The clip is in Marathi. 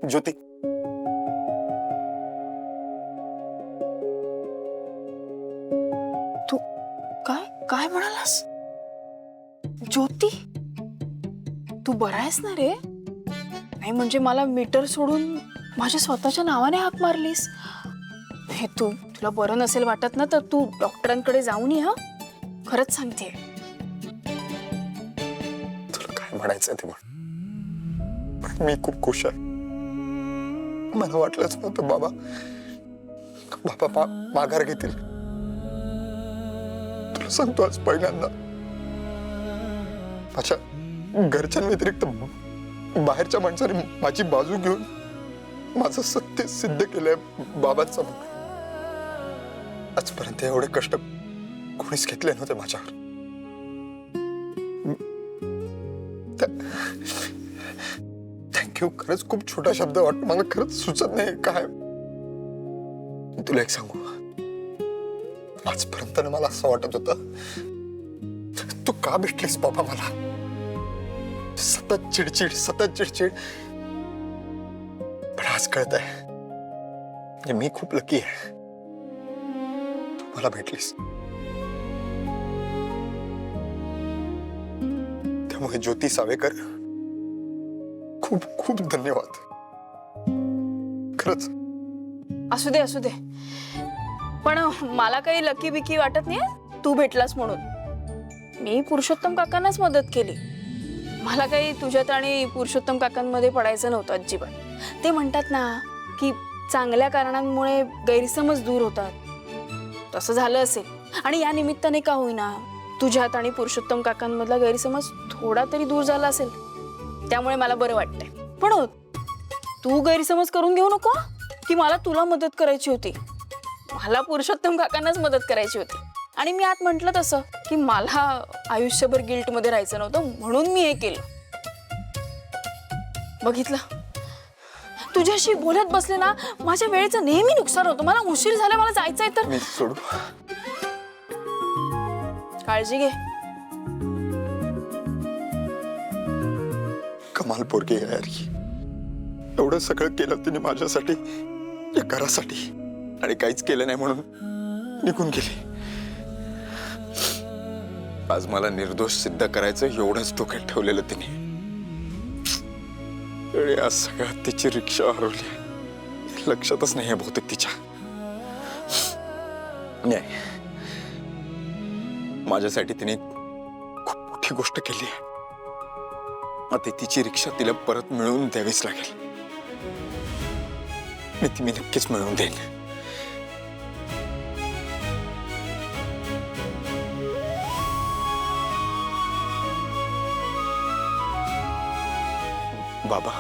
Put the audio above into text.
ज्योती, तू काय काय म्हणालास? ज्योती, तू बरा आहेस ना रे? नाही म्हणजे मला मीटर सोडून माझ्या स्वतःच्या नावाने हाक मारलीस. हे तुला बरं नसेल वाटत ना तर तू डॉक्टरांकडे जाऊन ये हा. खरंच सांगते. तुला काय म्हणायचं ते म्हण. मी खूप खुश आहे. मला वाटलंच नव्हतं बाबा माघार घेतील. तुला सांगतो आज पहिल्यांदा माझ्या घरच्यांव्यतिरिक्त बाहेरच्या माणसाने माझी बाजू घेऊन माझं सत्य सिद्ध केलंय बाबांसमोर. आजपर्यंत एवढे कष्ट कोणीच घेतले नव्हते माझ्यावर. थँक्यू. खरंच खूप छोटा शब्द वाटतो मला, खरंच सुचत नाही काय. तुला एक सांगू, आजपर्यंत मला असं वाटत होतं तू का भेटलीस बाबा मला. सतत चिडचिड. पण आज कळत आहे मी खूप लकी आहे. तू मला भेटलीस. त्यामुळे ज्योती सावेकर खूप खूप धन्यवाद. खरंच. असू दे. पण मला काही लकी बिकी वाटत नाही तू भेटलास म्हणून. मी पुरुषोत्तम काकांनाच मदत केली. मला काही तुझ्यात आणि पुरुषोत्तम काकांमध्ये पडायचं नव्हतं अजिबात. ते म्हणतात ना की चांगल्या कारणांमुळे गैरसमज दूर होतात. तसं झालं असेल आणि या निमित्ताने का होईना तुझ्यात आणि पुरुषोत्तम काकांमधला गैरसमज थोडा तरी दूर झाला असेल. त्यामुळे मला बरं वाटतंय. पण तू गैरसमज करून घेऊ नको की मला तुला मदत करायची होती. मला पुरुषोत्तम काकांनाच मदत करायची होती. आणि मी आत म्हटलं तसं की मला आयुष्यभर गिल्ट मध्ये राहायचं नव्हतं म्हणून मी हे केलं. बघितलं, तुझ्याशी बोलत बसले ना माझ्या वेळेचं नेहमी नुकसान होतं. मला उशीर झाला, मला जायचंय तर. मी सोडू. काळजी घे. कमाल पोरगी आहे यार ही. एवढं सगळं केलं तिने माझ्यासाठी, या घरासाठी, आणि काहीच केलं नाही म्हणून निघून गेली. आज मला निर्दोष सिद्ध करायचं एवढंच डोक्यात ठेवलेलं तिने. आणि आज सगळ्यात तिची रिक्षा हरवली. लक्षातच नाही बहुतेक तिच्या. नाही, माझ्यासाठी तिने खूप मोठी गोष्ट केली आहे. आता तिची रिक्षा तिला परत मिळवून द्यावीच लागेल. ती मी नक्कीच मिळवून देईन. बाबा,